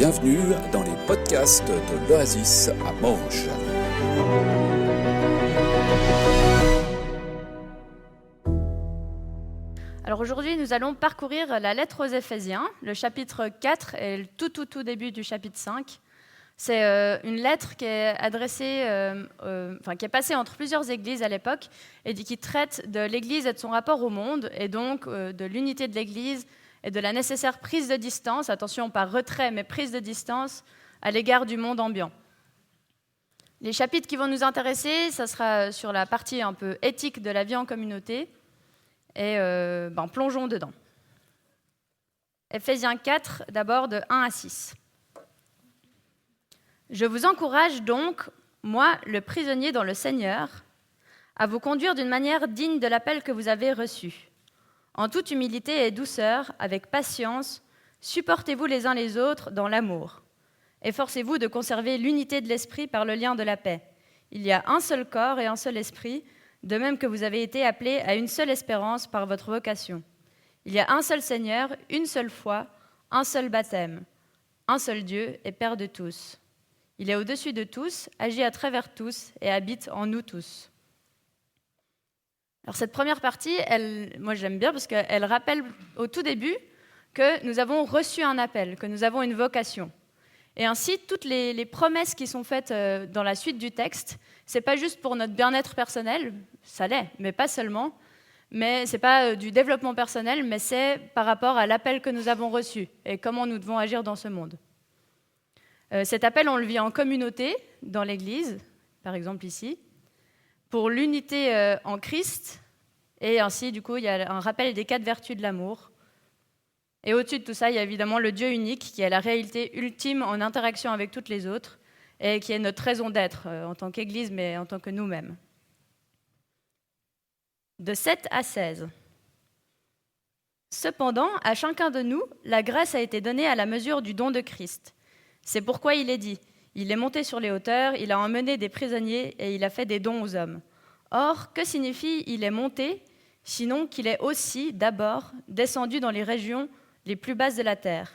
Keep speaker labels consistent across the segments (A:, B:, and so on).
A: bienvenue dans les podcasts de l'Oasis à Mauch.
B: Alors aujourd'hui, nous allons parcourir la lettre aux Éphésiens, le chapitre 4 et le tout début du chapitre 5. C'est une lettre qui est adressée, qui est passée entre plusieurs églises à l'époque et qui traite de l'Église et de son rapport au monde, et donc de l'unité de l'Église et de la nécessaire prise de distance, attention, pas retrait, mais prise de distance à l'égard du monde ambiant. Les chapitres qui vont nous intéresser, ça sera sur la partie un peu éthique de la vie en communauté, et plongeons dedans. Éphésiens 4, d'abord de 1 à 6. Je vous encourage donc, moi, le prisonnier dans le Seigneur, à vous conduire d'une manière digne de l'appel que vous avez reçu. En toute humilité et douceur, avec patience, supportez-vous les uns les autres dans l'amour. Efforcez-vous de conserver l'unité de l'esprit par le lien de la paix. Il y a un seul corps et un seul esprit, de même que vous avez été appelés à une seule espérance par votre vocation. Il y a un seul Seigneur, une seule foi, un seul baptême, un seul Dieu et Père de tous. Il est au-dessus de tous, agit à travers tous et habite en nous tous. Alors cette première partie, moi j'aime bien parce qu'elle rappelle au tout début que nous avons reçu un appel, que nous avons une vocation. Et ainsi, toutes les promesses qui sont faites dans la suite du texte, ce n'est pas juste pour notre bien-être personnel, ça l'est, mais pas seulement. Mais ce n'est pas du développement personnel, mais c'est par rapport à l'appel que nous avons reçu et comment nous devons agir dans ce monde. Cet appel, on le vit en communauté, dans l'Église, par exemple ici, pour l'unité en Christ, et ainsi, du coup, il y a un rappel des 4 vertus de l'amour. Et au-dessus de tout ça, il y a évidemment le Dieu unique, qui est la réalité ultime en interaction avec toutes les autres, et qui est notre raison d'être en tant qu'Église, mais en tant que nous-mêmes. De 7 à 16. Cependant, à chacun de nous, la grâce a été donnée à la mesure du don de Christ. C'est pourquoi il est dit, il est monté sur les hauteurs, il a emmené des prisonniers et il a fait des dons aux hommes. Or, que signifie il est monté, sinon qu'il est aussi, d'abord, descendu dans les régions les plus basses de la terre.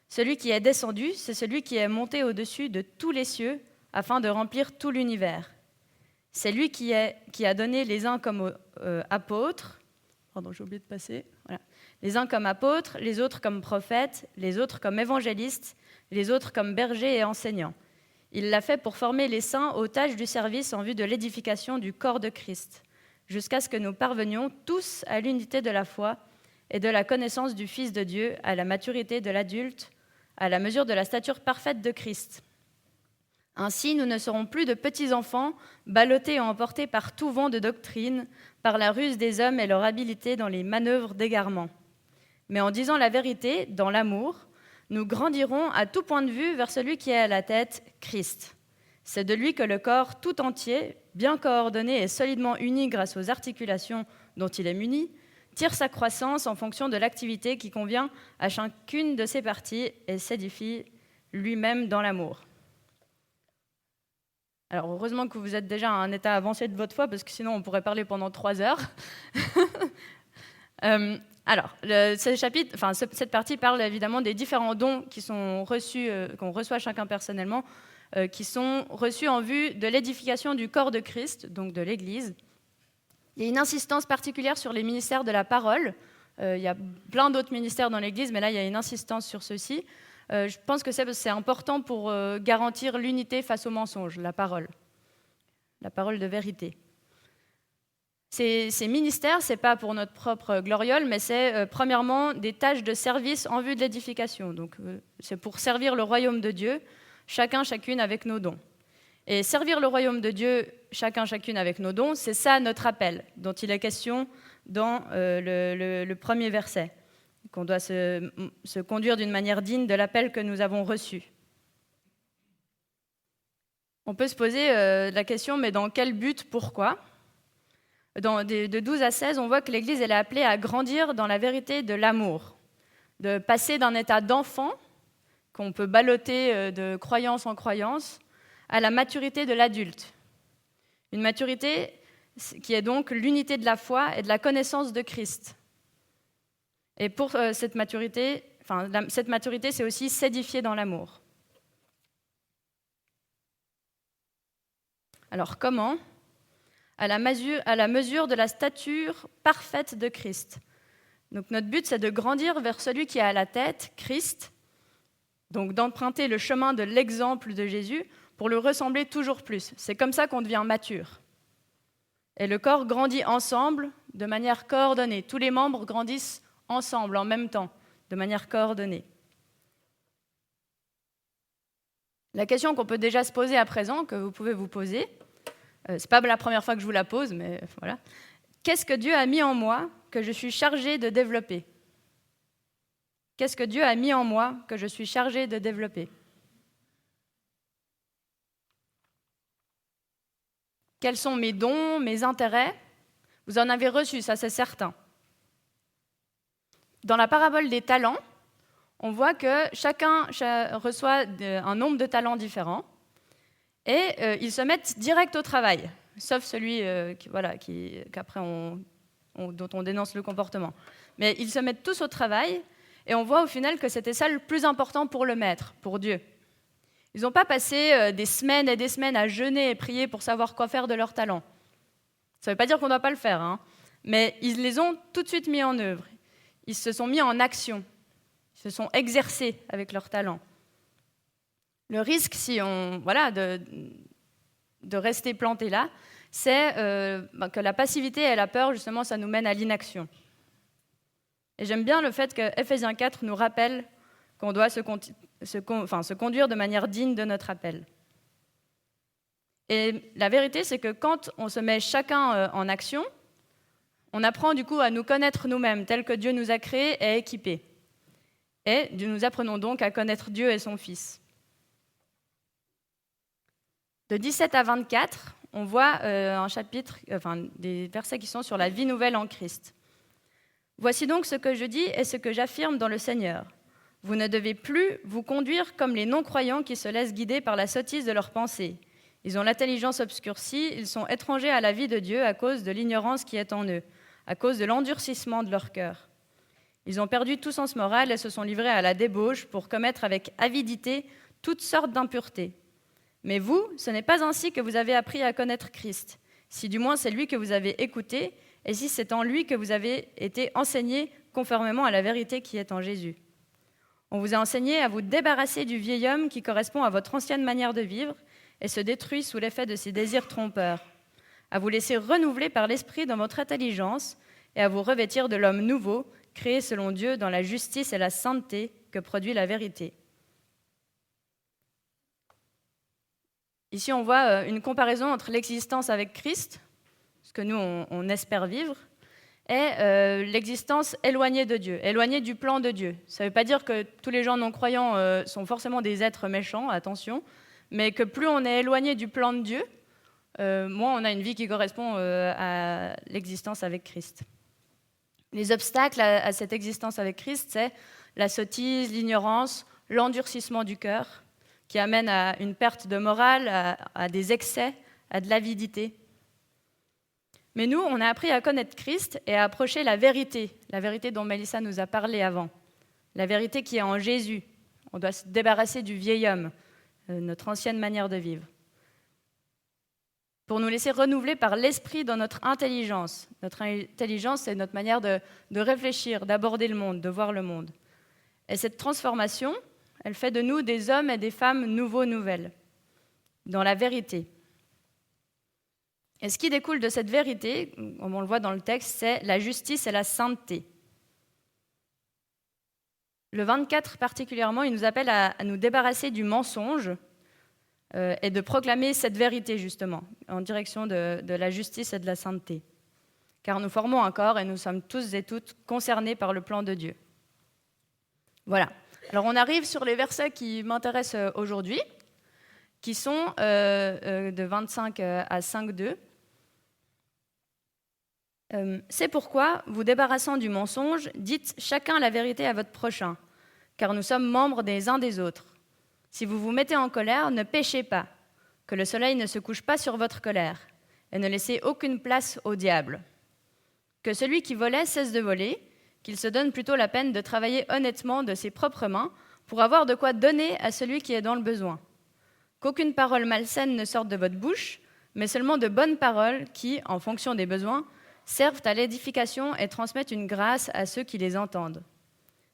B: Celui qui est descendu, c'est celui qui est monté au-dessus de tous les cieux, afin de remplir tout l'univers. C'est lui qui a donné les uns comme apôtres, les uns comme apôtres, les autres comme prophètes, les autres comme évangélistes, les autres comme bergers et enseignants. Il l'a fait pour former les saints aux tâches du service en vue de l'édification du corps de Christ, jusqu'à ce que nous parvenions tous à l'unité de la foi et de la connaissance du Fils de Dieu, à la maturité de l'adulte, à la mesure de la stature parfaite de Christ. Ainsi, nous ne serons plus de petits enfants, ballottés et emportés par tout vent de doctrine, par la ruse des hommes et leur habileté dans les manœuvres d'égarement. Mais en disant la vérité, dans l'amour, nous grandirons à tout point de vue vers celui qui est à la tête, Christ. C'est de lui que le corps tout entier, bien coordonné et solidement uni grâce aux articulations dont il est muni, tire sa croissance en fonction de l'activité qui convient à chacune de ses parties et s'édifie lui-même dans l'amour. Alors heureusement que vous êtes déjà à un état avancé de votre foi, parce que sinon on pourrait parler pendant 3 heures. Cette partie parle évidemment des différents dons qui sont reçus, qu'on reçoit chacun personnellement, qui sont reçus en vue de l'édification du corps de Christ, donc de l'Église. Il y a une insistance particulière sur les ministères de la parole. Il y a plein d'autres ministères dans l'Église, mais là il y a une insistance sur ceux-ci. Je pense que c'est important pour garantir l'unité face au mensonge, la parole de vérité. Ces ministères, ce n'est pas pour notre propre gloriole, mais c'est premièrement des tâches de service en vue de l'édification. Donc, c'est pour servir le royaume de Dieu, chacune avec nos dons. Et servir le royaume de Dieu, chacune avec nos dons, c'est ça notre appel, dont il est question dans le premier verset, qu'on doit se conduire d'une manière digne de l'appel que nous avons reçu. On peut se poser la question, mais dans quel but, pourquoi ? De 12 à 16, on voit que l'Église elle est appelée à grandir dans la vérité de l'amour, de passer d'un état d'enfant, qu'on peut balloter de croyance en croyance, à la maturité de l'adulte. Une maturité qui est donc l'unité de la foi et de la connaissance de Christ. Et pour cette maturité, cette maturité, c'est aussi s'édifier dans l'amour. Alors comment ? À la mesure de la stature parfaite de Christ. Donc notre but, c'est de grandir vers celui qui est à la tête, Christ, donc d'emprunter le chemin de l'exemple de Jésus pour le ressembler toujours plus. C'est comme ça qu'on devient mature. Et le corps grandit ensemble de manière coordonnée. Tous les membres grandissent ensemble, en même temps, de manière coordonnée. La question qu'on peut déjà se poser à présent, que vous pouvez vous poser, ce n'est pas la première fois que je vous la pose, mais voilà. Qu'est-ce que Dieu a mis en moi que je suis chargé de développer ? Qu'est-ce que Dieu a mis en moi que je suis chargé de développer ? Quels sont mes dons, mes intérêts ? Vous en avez reçu, ça c'est certain. Dans la parabole des talents, on voit que chacun reçoit un nombre de talents différents et ils se mettent direct au travail, sauf celui qu'après dont on dénonce le comportement. Mais ils se mettent tous au travail et on voit au final que c'était ça le plus important pour le maître, pour Dieu. Ils n'ont pas passé des semaines et des semaines à jeûner et prier pour savoir quoi faire de leurs talents. Ça ne veut pas dire qu'on ne doit pas le faire, hein, mais ils les ont tout de suite mis en œuvre. Ils se sont mis en action. Ils se sont exercés avec leurs talents. Le risque, de rester planté là, c'est que la passivité et la peur, justement, ça nous mène à l'inaction. Et j'aime bien le fait que Ephésiens 4 nous rappelle qu'on doit se conduire de manière digne de notre appel. Et la vérité, c'est que quand on se met chacun en action, on apprend du coup à nous connaître nous-mêmes, tels que Dieu nous a créés et équipés. Et nous apprenons donc à connaître Dieu et son Fils. De 17 à 24, on voit des versets qui sont sur la vie nouvelle en Christ. « Voici donc ce que je dis et ce que j'affirme dans le Seigneur. Vous ne devez plus vous conduire comme les non-croyants qui se laissent guider par la sottise de leurs pensées. Ils ont l'intelligence obscurcie, ils sont étrangers à la vie de Dieu à cause de l'ignorance qui est en eux, à cause de l'endurcissement de leur cœur. Ils ont perdu tout sens moral et se sont livrés à la débauche pour commettre avec avidité toutes sortes d'impuretés. Mais vous, ce n'est pas ainsi que vous avez appris à connaître Christ, si du moins c'est lui que vous avez écouté, et si c'est en lui que vous avez été enseigné conformément à la vérité qui est en Jésus. On vous a enseigné à vous débarrasser du vieil homme qui correspond à votre ancienne manière de vivre et se détruit sous l'effet de ses désirs trompeurs, à vous laisser renouveler par l'esprit dans votre intelligence et à vous revêtir de l'homme nouveau, créé selon Dieu dans la justice et la sainteté que produit la vérité. » Ici, on voit une comparaison entre l'existence avec Christ, ce que nous, on espère vivre, et l'existence éloignée de Dieu, éloignée du plan de Dieu. Ça ne veut pas dire que tous les gens non-croyants sont forcément des êtres méchants, attention, mais que plus on est éloigné du plan de Dieu, moins on a une vie qui correspond à l'existence avec Christ. Les obstacles à cette existence avec Christ, c'est la sottise, l'ignorance, l'endurcissement du cœur, qui amène à une perte de morale, à des excès, à de l'avidité. Mais nous, on a appris à connaître Christ et à approcher la vérité dont Mélissa nous a parlé avant, la vérité qui est en Jésus. On doit se débarrasser du vieil homme, notre ancienne manière de vivre, pour nous laisser renouveler par l'esprit dans notre intelligence. Notre intelligence, c'est notre manière de réfléchir, d'aborder le monde, de voir le monde. Et cette transformation, elle fait de nous des hommes et des femmes nouveaux, nouvelles, dans la vérité. Et ce qui découle de cette vérité, comme on le voit dans le texte, c'est la justice et la sainteté. Le 24 particulièrement, il nous appelle à nous débarrasser du mensonge et de proclamer cette vérité, justement, en direction de la justice et de la sainteté. Car nous formons un corps et nous sommes tous et toutes concernés par le plan de Dieu. Voilà. Alors on arrive sur les versets qui m'intéressent aujourd'hui, qui sont de 25 à 5.2. C'est pourquoi, vous débarrassant du mensonge, dites chacun la vérité à votre prochain, car nous sommes membres des uns des autres. Si vous vous mettez en colère, ne péchez pas, que le soleil ne se couche pas sur votre colère, et ne laissez aucune place au diable. Que celui qui volait cesse de voler, qu'il se donne plutôt la peine de travailler honnêtement de ses propres mains pour avoir de quoi donner à celui qui est dans le besoin. Qu'aucune parole malsaine ne sorte de votre bouche, mais seulement de bonnes paroles qui, en fonction des besoins, servent à l'édification et transmettent une grâce à ceux qui les entendent.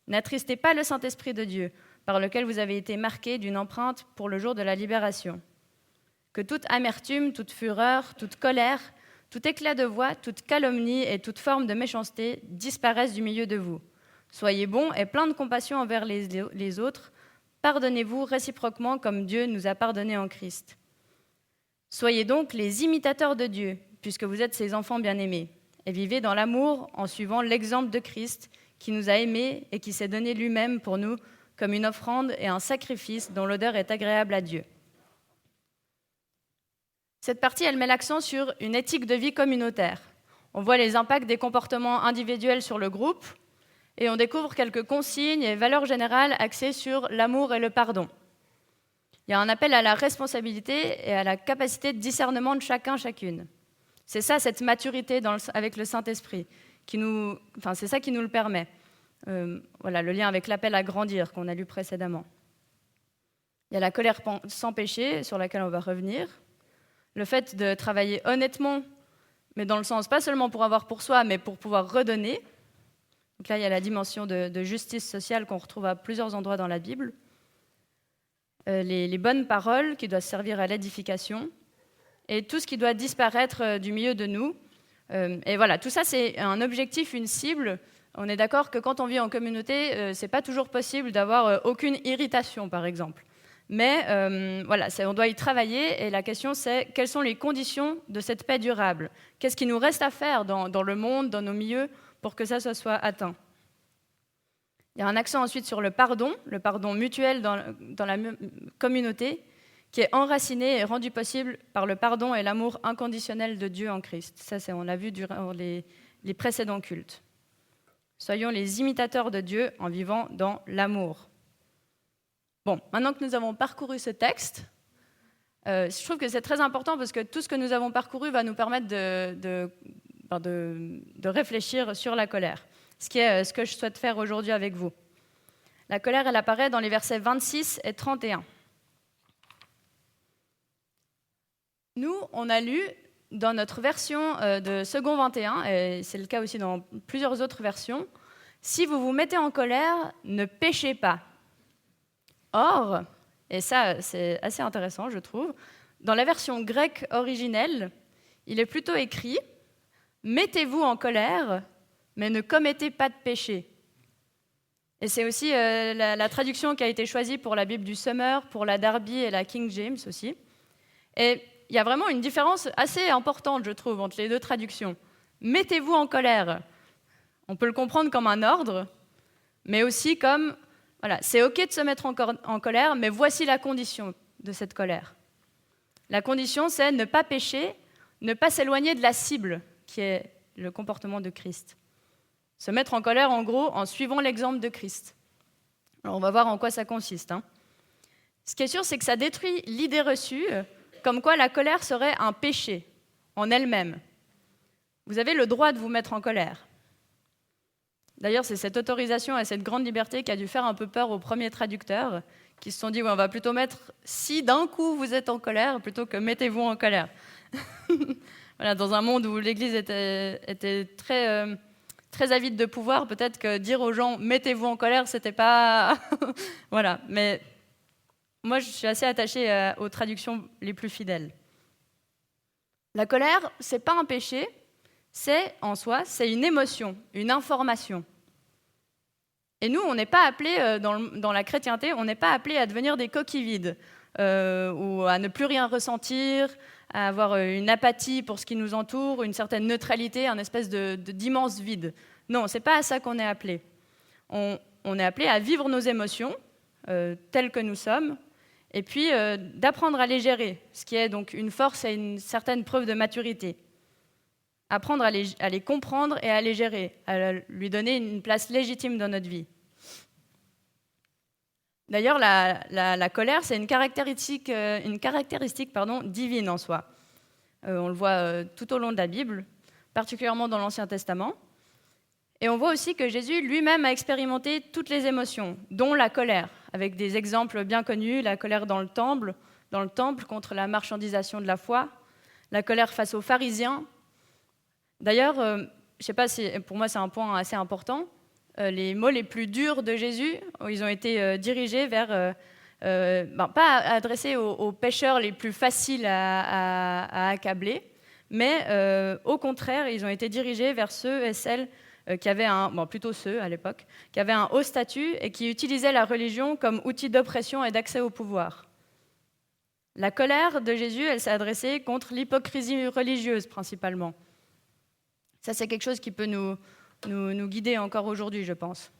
B: N'attristez pas le Saint-Esprit de Dieu, par lequel vous avez été marqués d'une empreinte pour le jour de la libération. Que toute amertume, toute fureur, toute colère, tout éclat de voix, toute calomnie et toute forme de méchanceté disparaissent du milieu de vous. Soyez bons et pleins de compassion envers les autres. Pardonnez-vous réciproquement comme Dieu nous a pardonnés en Christ. Soyez donc les imitateurs de Dieu, puisque vous êtes ses enfants bien-aimés, et vivez dans l'amour en suivant l'exemple de Christ, qui nous a aimés et qui s'est donné lui-même pour nous comme une offrande et un sacrifice dont l'odeur est agréable à Dieu. Cette partie, elle met l'accent sur une éthique de vie communautaire. On voit les impacts des comportements individuels sur le groupe et on découvre quelques consignes et valeurs générales axées sur l'amour et le pardon. Il y a un appel à la responsabilité et à la capacité de discernement de chacun, chacune. C'est ça, cette maturité avec le Saint-Esprit. C'est ça qui nous le permet. Voilà, le lien avec l'appel à grandir qu'on a lu précédemment. Il y a la colère sans péché, sur laquelle on va revenir. Le fait de travailler honnêtement, mais dans le sens pas seulement pour avoir pour soi, mais pour pouvoir redonner. Donc là, il y a la dimension de justice sociale qu'on retrouve à plusieurs endroits dans la Bible. Les bonnes paroles qui doivent servir à l'édification et tout ce qui doit disparaître du milieu de nous. Et voilà, tout ça, c'est un objectif, une cible. On est d'accord que quand on vit en communauté, c'est pas toujours possible d'avoir aucune irritation, par exemple. Mais voilà, on doit y travailler et la question, c'est quelles sont les conditions de cette paix durable ? Qu'est-ce qui nous reste à faire dans le monde, dans nos milieux, pour que ça soit atteint ? Il y a un accent ensuite sur le pardon mutuel dans la communauté, qui est enraciné et rendu possible par le pardon et l'amour inconditionnel de Dieu en Christ. Ça, on l'a vu durant les précédents cultes. Soyons les imitateurs de Dieu en vivant dans l'amour. Bon, maintenant que nous avons parcouru ce texte, je trouve que c'est très important parce que tout ce que nous avons parcouru va nous permettre de réfléchir sur la colère, ce qui est ce que je souhaite faire aujourd'hui avec vous. La colère, elle apparaît dans les versets 26 et 31. Nous, on a lu dans notre version de Second 21, et c'est le cas aussi dans plusieurs autres versions, « Si vous vous mettez en colère, ne péchez pas ». Or, et ça c'est assez intéressant je trouve, dans la version grecque originelle, il est plutôt écrit « Mettez-vous en colère, mais ne commettez pas de péché ». Et c'est aussi la traduction qui a été choisie pour la Bible du Summer, pour la Darby et la King James aussi. Et il y a vraiment une différence assez importante, je trouve, entre les deux traductions. « Mettez-vous en colère ». On peut le comprendre comme un ordre, mais aussi comme... Voilà, c'est OK de se mettre en colère, mais voici la condition de cette colère. La condition, c'est ne pas pécher, ne pas s'éloigner de la cible, qui est le comportement de Christ. Se mettre en colère, en gros, en suivant l'exemple de Christ. Alors, on va voir en quoi ça consiste. Ce qui est sûr, c'est que ça détruit l'idée reçue, comme quoi la colère serait un péché en elle-même. Vous avez le droit de vous mettre en colère. D'ailleurs, c'est cette autorisation et cette grande liberté qui a dû faire un peu peur aux premiers traducteurs, qui se sont dit, on va plutôt mettre « si d'un coup vous êtes en colère » plutôt que « mettez-vous en colère ». Voilà, dans un monde où l'Église était très, très avide de pouvoir, peut-être que dire aux gens « mettez-vous en colère », c'était pas... Voilà, mais moi je suis assez attachée aux traductions les plus fidèles. La colère, c'est pas un péché, c'est en soi, c'est une émotion, une information. Et nous, on n'est pas appelés, dans la chrétienté, on n'est pas appelés à devenir des coquilles vides, ou à ne plus rien ressentir, à avoir une apathie pour ce qui nous entoure, une certaine neutralité, un espèce d'immense vide. Non, c'est pas à ça qu'on est appelés. On est appelés à vivre nos émotions, telles que nous sommes, et puis d'apprendre à les gérer, ce qui est donc une force et une certaine preuve de maturité. Apprendre à les comprendre et à les gérer, à lui donner une place légitime dans notre vie. D'ailleurs, la colère, c'est une caractéristique divine en soi. On le voit tout au long de la Bible, particulièrement dans l'Ancien Testament. Et on voit aussi que Jésus lui-même a expérimenté toutes les émotions, dont la colère, avec des exemples bien connus, la colère dans le temple contre la marchandisation de la foi, la colère face aux pharisiens. D'ailleurs, je ne sais pas si pour moi c'est un point assez important, les mots les plus durs de Jésus, ils ont été dirigés vers, pas adressés aux pécheurs les plus faciles à accabler, mais au contraire, ils ont été dirigés vers ceux et celles qui avaient plutôt ceux à l'époque, qui avaient un haut statut et qui utilisaient la religion comme outil d'oppression et d'accès au pouvoir. La colère de Jésus, elle s'est adressée contre l'hypocrisie religieuse principalement. Ça, c'est quelque chose qui peut nous guider encore aujourd'hui, je pense.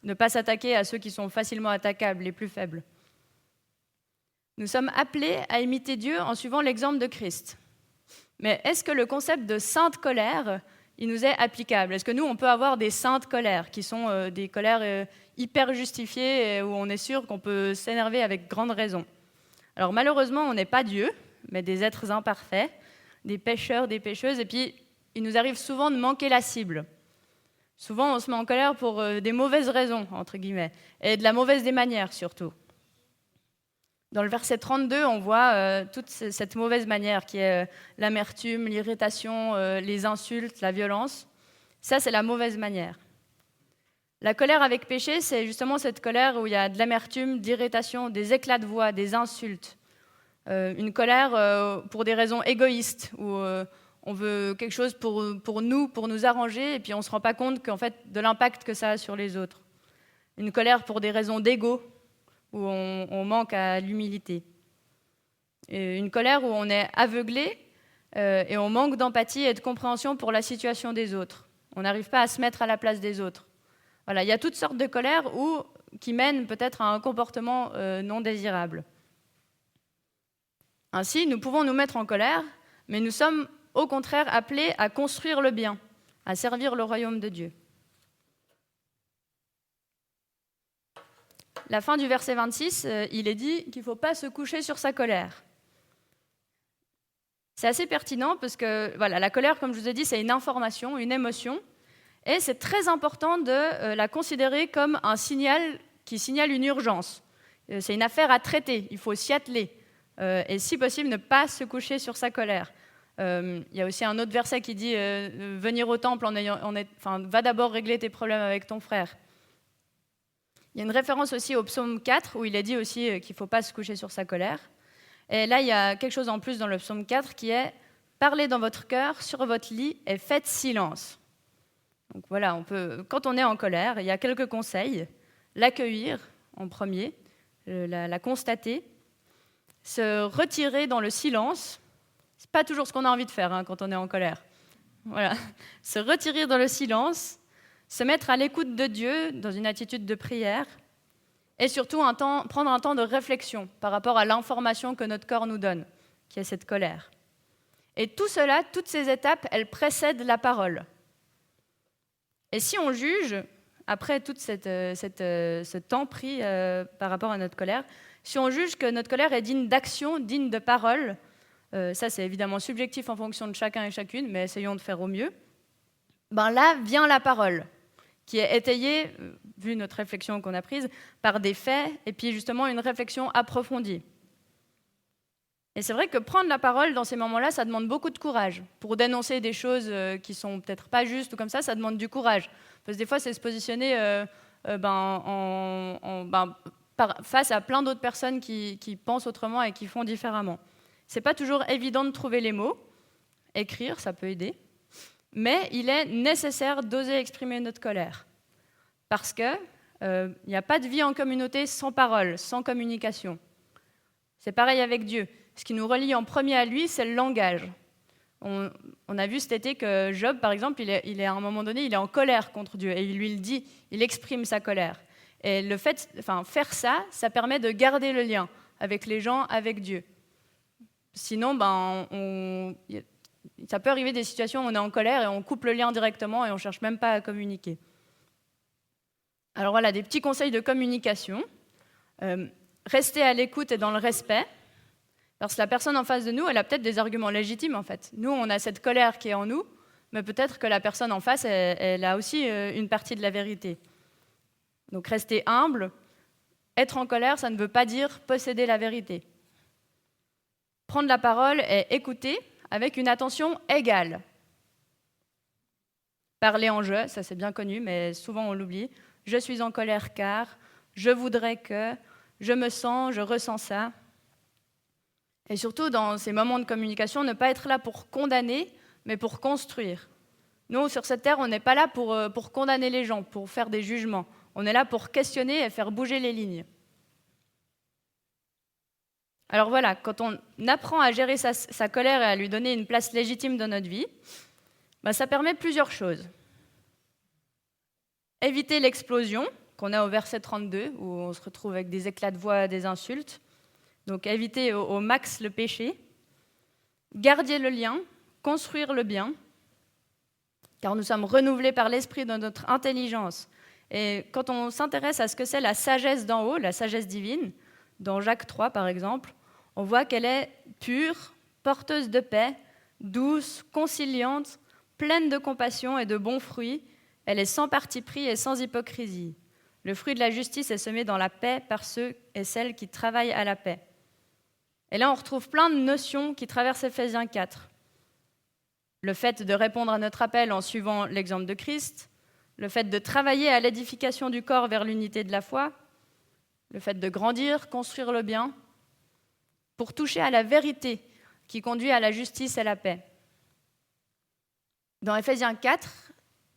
B: Ne pas s'attaquer à ceux qui sont facilement attaquables, les plus faibles. Nous sommes appelés à imiter Dieu en suivant l'exemple de Christ. Mais est-ce que le concept de sainte colère, il nous est applicable? Est-ce que nous, on peut avoir des saintes colères, qui sont des colères hyper justifiées, où on est sûr qu'on peut s'énerver avec grande raison? Alors malheureusement, on n'est pas Dieu, mais des êtres imparfaits, des pécheurs, des pécheuses, et puis il nous arrive souvent de manquer la cible. Souvent, on se met en colère pour des mauvaises raisons, entre guillemets, et de la mauvaise des manières surtout. Dans le verset 32, on voit toute cette mauvaise manière qui est l'amertume, l'irritation, les insultes, la violence. Ça, c'est la mauvaise manière. La colère avec péché, c'est justement cette colère où il y a de l'amertume, d'irritation, des éclats de voix, des insultes. Une colère pour des raisons égoïstes, où on veut quelque chose pour nous arranger, et puis on ne se rend pas compte qu'en fait, de l'impact que ça a sur les autres. Une colère pour des raisons d'ego, où on manque à l'humilité. Et une colère où on est aveuglé et on manque d'empathie et de compréhension pour la situation des autres. On n'arrive pas à se mettre à la place des autres. Voilà, il y a toutes sortes de colères qui mènent peut-être à un comportement non désirable. Ainsi, nous pouvons nous mettre en colère, mais nous sommes au contraire appelés à construire le bien, à servir le royaume de Dieu. La fin du verset 26, il est dit qu'il ne faut pas se coucher sur sa colère. C'est assez pertinent parce que la colère, comme je vous ai dit, c'est une information, une émotion, et c'est très important de la considérer comme un signal qui signale une urgence. C'est une affaire à traiter, il faut s'y atteler, et si possible, ne pas se coucher sur sa colère. Il y a aussi un autre verset qui dit venir au temple va d'abord régler tes problèmes avec ton frère. Il y a une référence aussi au psaume 4, où il est dit aussi qu'il ne faut pas se coucher sur sa colère. Et là, il y a quelque chose en plus dans le psaume 4 qui est « Parlez dans votre cœur, sur votre lit, et faites silence ». Donc voilà, quand on est en colère, il y a quelques conseils. L'accueillir en premier, la constater, se retirer dans le silence. Ce n'est pas toujours ce qu'on a envie de faire quand on est en colère. Voilà. Se retirer dans le silence, se mettre à l'écoute de Dieu dans une attitude de prière et surtout prendre un temps de réflexion par rapport à l'information que notre corps nous donne, qui est cette colère. Et tout cela, toutes ces étapes, elles précèdent la parole. Et si on juge, après tout ce temps pris par rapport à notre colère, si on juge que notre colère est digne d'action, digne de parole, ça c'est évidemment subjectif en fonction de chacun et chacune, mais essayons de faire au mieux, là vient la parole, qui est étayée, vu notre réflexion qu'on a prise, par des faits, et puis justement une réflexion approfondie. Et c'est vrai que prendre la parole dans ces moments-là, ça demande beaucoup de courage. Pour dénoncer des choses qui sont peut-être pas justes ou comme ça demande du courage. Parce que des fois, c'est se positionner face à plein d'autres personnes qui pensent autrement et qui font différemment. C'est pas toujours évident de trouver les mots. Écrire, ça peut aider. Mais il est nécessaire d'oser exprimer notre colère. Parce qu'il n'y a pas de vie en communauté sans parole, sans communication. C'est pareil avec Dieu. Ce qui nous relie en premier à lui, c'est le langage. On a vu cet été que Job, par exemple, il est à un moment donné, il est en colère contre Dieu. Et il lui le dit, il exprime sa colère. Et faire ça permet de garder le lien avec les gens, avec Dieu. Sinon, ça peut arriver des situations où on est en colère et on coupe le lien directement et on ne cherche même pas à communiquer. Alors voilà, des petits conseils de communication. Rester à l'écoute et dans le respect. Parce que la personne en face de nous, elle a peut-être des arguments légitimes en fait. Nous, on a cette colère qui est en nous, mais peut-être que la personne en face, elle a aussi une partie de la vérité. Donc rester humble, être en colère, ça ne veut pas dire posséder la vérité. Prendre la parole et écouter avec une attention égale. Parler en je, ça c'est bien connu, mais souvent on l'oublie. Je suis en colère car, je voudrais que, je me sens, je ressens ça. Et surtout, dans ces moments de communication, ne pas être là pour condamner, mais pour construire. Nous, sur cette terre, on n'est pas là pour condamner les gens, pour faire des jugements. On est là pour questionner et faire bouger les lignes. Alors voilà, quand on apprend à gérer sa colère et à lui donner une place légitime dans notre vie, ça permet plusieurs choses. Éviter l'explosion, qu'on a au verset 32, où on se retrouve avec des éclats de voix, des insultes. Donc éviter au max le péché. Garder le lien, construire le bien, car nous sommes renouvelés par l'esprit de notre intelligence. Et quand on s'intéresse à ce que c'est la sagesse d'en haut, la sagesse divine, dans Jacques 3 par exemple, on voit qu'elle est pure, porteuse de paix, douce, conciliante, pleine de compassion et de bons fruits. Elle est sans parti pris et sans hypocrisie. Le fruit de la justice est semé dans la paix par ceux et celles qui travaillent à la paix. Et là, on retrouve plein de notions qui traversent Éphésiens 4. Le fait de répondre à notre appel en suivant l'exemple de Christ, le fait de travailler à l'édification du corps vers l'unité de la foi, le fait de grandir, construire le bien, pour toucher à la vérité qui conduit à la justice et la paix. Dans Éphésiens 4,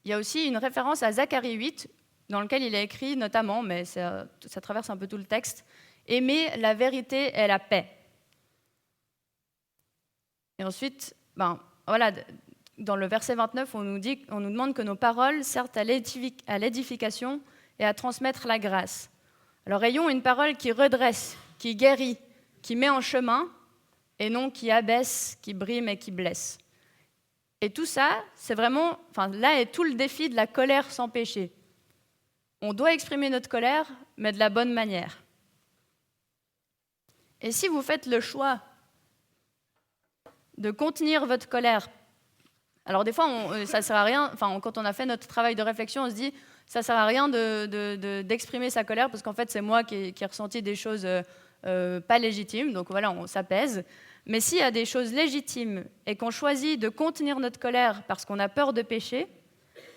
B: il y a aussi une référence à Zacharie 8, dans lequel il est écrit notamment, mais ça traverse un peu tout le texte, « Aimer la vérité et la paix ». Et ensuite, voilà, dans le verset 29, on nous demande que nos paroles servent à l'édification et à transmettre la grâce. Alors ayons une parole qui redresse, qui guérit, qui met en chemin, et non qui abaisse, qui brime et qui blesse. Et tout ça, c'est vraiment, là est tout le défi de la colère sans péché. On doit exprimer notre colère, mais de la bonne manière. Et si vous faites le choix de contenir votre colère, alors des fois, ça ne sert à rien, quand on a fait notre travail de réflexion, on se dit, ça ne sert à rien d'exprimer sa colère, parce qu'en fait, c'est moi qui ai ressenti des choses pas légitimes, donc voilà, on s'apaise. Mais s'il y a des choses légitimes et qu'on choisit de contenir notre colère parce qu'on a peur de pécher,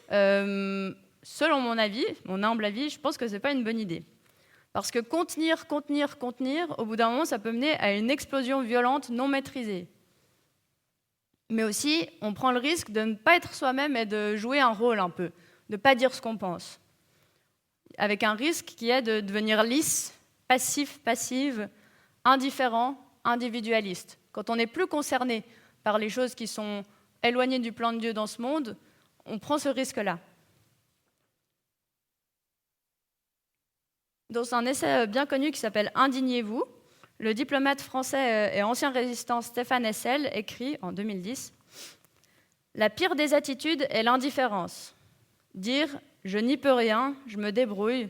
B: selon mon avis, mon humble avis, je pense que ce n'est pas une bonne idée. Parce que contenir, au bout d'un moment, ça peut mener à une explosion violente non maîtrisée. Mais aussi, on prend le risque de ne pas être soi-même et de jouer un rôle un peu, de ne pas dire ce qu'on pense. Avec un risque qui est de devenir lisse, passif, passive, indifférent, individualiste. Quand on n'est plus concerné par les choses qui sont éloignées du plan de Dieu dans ce monde, on prend ce risque-là. Dans un essai bien connu qui s'appelle « Indignez-vous », le diplomate français et ancien résistant Stéphane Hessel écrit en 2010 « La pire des attitudes est l'indifférence. Dire « je n'y peux rien, je me débrouille ».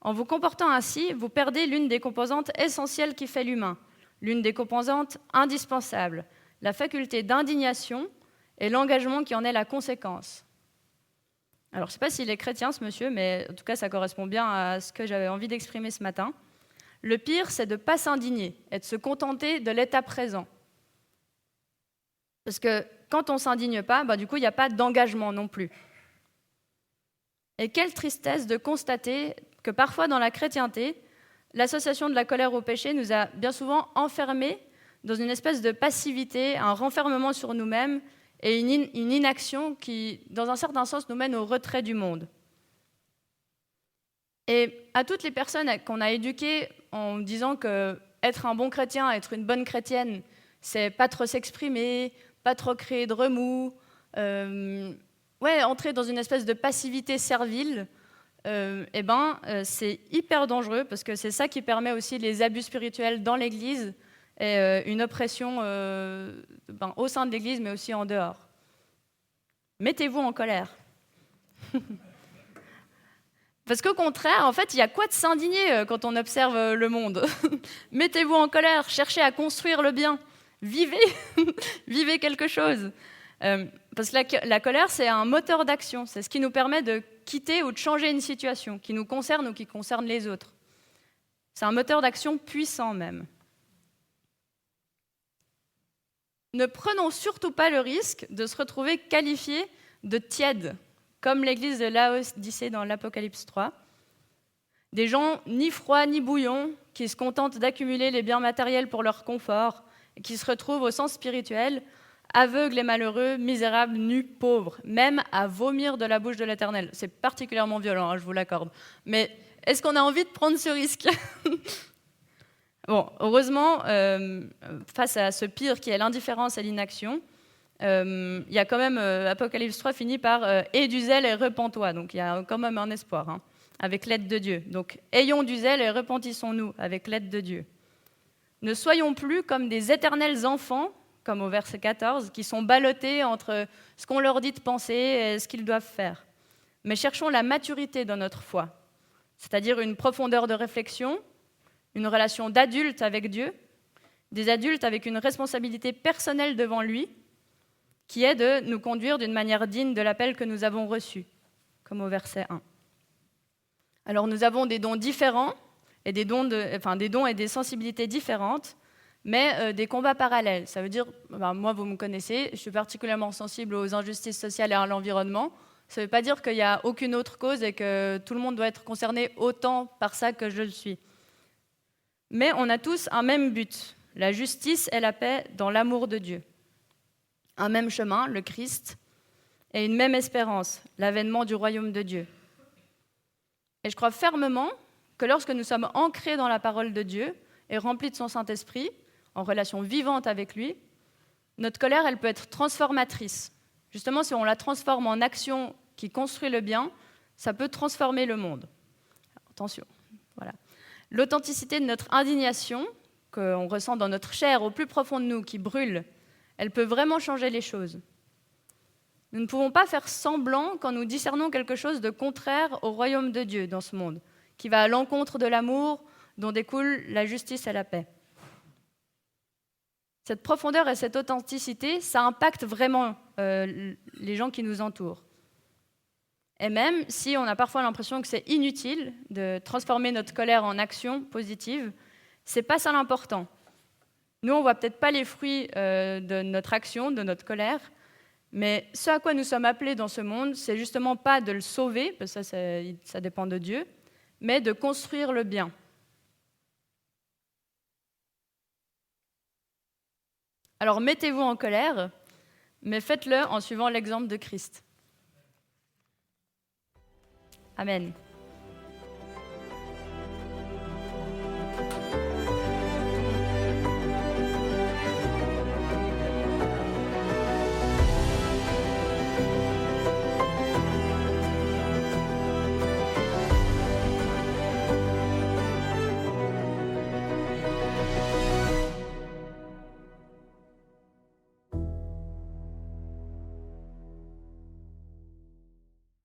B: En vous comportant ainsi, vous perdez l'une des composantes essentielles qui fait l'humain, l'une des composantes indispensables, la faculté d'indignation et l'engagement qui en est la conséquence. Alors, je ne sais pas s'il est chrétien, ce monsieur, mais en tout cas, ça correspond bien à ce que j'avais envie d'exprimer ce matin. Le pire, c'est de ne pas s'indigner et de se contenter de l'état présent. Parce que quand on ne s'indigne pas, du coup, il n'y a pas d'engagement non plus. Et quelle tristesse de constater que parfois, dans la chrétienté, l'association de la colère au péché nous a bien souvent enfermés dans une espèce de passivité, un renfermement sur nous-mêmes et une inaction qui, dans un certain sens, nous mène au retrait du monde. Et à toutes les personnes qu'on a éduquées en disant qu'être un bon chrétien, être une bonne chrétienne, c'est pas trop s'exprimer, pas trop créer de remous, entrer dans une espèce de passivité servile, c'est hyper dangereux parce que c'est ça qui permet aussi les abus spirituels dans l'Église et une oppression au sein de l'Église, mais aussi en dehors. Mettez-vous en colère. Parce qu'au contraire, en fait, il y a quoi de s'indigner quand on observe le monde? Mettez-vous en colère, cherchez à construire le bien, vivez, vivez quelque chose. Parce que la colère, c'est un moteur d'action. C'est ce qui nous permet de quitter ou de changer une situation qui nous concerne ou qui concerne les autres. C'est un moteur d'action puissant même. Ne prenons surtout pas le risque de se retrouver qualifiés de tièdes, comme l'église de Laodicée dans l'Apocalypse 3. Des gens ni froids ni bouillons, qui se contentent d'accumuler les biens matériels pour leur confort, et qui se retrouvent au sens spirituel, aveugles et malheureux, misérables, nus, pauvres, même à vomir de la bouche de l'Éternel. C'est particulièrement violent, je vous l'accorde. Mais est-ce qu'on a envie de prendre ce risque ? Bon, heureusement, face à ce pire qui est l'indifférence et l'inaction, il y a quand même, Apocalypse 3 finit par « aie du zèle et repens-toi ». Donc il y a quand même un espoir, avec l'aide de Dieu. Donc ayons du zèle et repentissons-nous avec l'aide de Dieu. Ne soyons plus comme des éternels enfants, comme au verset 14, qui sont ballottés entre ce qu'on leur dit de penser et ce qu'ils doivent faire. Mais cherchons la maturité dans notre foi, c'est-à-dire une profondeur de réflexion, une relation d'adulte avec Dieu, des adultes avec une responsabilité personnelle devant lui, qui est de nous conduire d'une manière digne de l'appel que nous avons reçu, comme au verset 1. Alors nous avons des dons différents, et des dons et des sensibilités différentes, mais des combats parallèles. Ça veut dire, moi vous me connaissez, je suis particulièrement sensible aux injustices sociales et à l'environnement. Ça ne veut pas dire qu'il n'y a aucune autre cause et que tout le monde doit être concerné autant par ça que je le suis. Mais on a tous un même but, la justice et la paix dans l'amour de Dieu. Un même chemin, le Christ, et une même espérance, l'avènement du royaume de Dieu. Et je crois fermement que lorsque nous sommes ancrés dans la parole de Dieu et remplis de son Saint-Esprit, en relation vivante avec lui, notre colère, elle peut être transformatrice. Justement, si on la transforme en action qui construit le bien, ça peut transformer le monde. Attention, voilà. L'authenticité de notre indignation, qu'on ressent dans notre chair, au plus profond de nous, qui brûle, elle peut vraiment changer les choses. Nous ne pouvons pas faire semblant quand nous discernons quelque chose de contraire au royaume de Dieu dans ce monde, qui va à l'encontre de l'amour dont découle la justice et la paix. Cette profondeur et cette authenticité, ça impacte vraiment les gens qui nous entourent. Et même si on a parfois l'impression que c'est inutile de transformer notre colère en action positive, c'est pas ça l'important. Nous, on voit peut-être pas les fruits de notre action, de notre colère, mais ce à quoi nous sommes appelés dans ce monde, c'est justement pas de le sauver, parce que ça dépend de Dieu, mais de construire le bien. Alors mettez-vous en colère, mais faites-le en suivant l'exemple de Christ. Amen.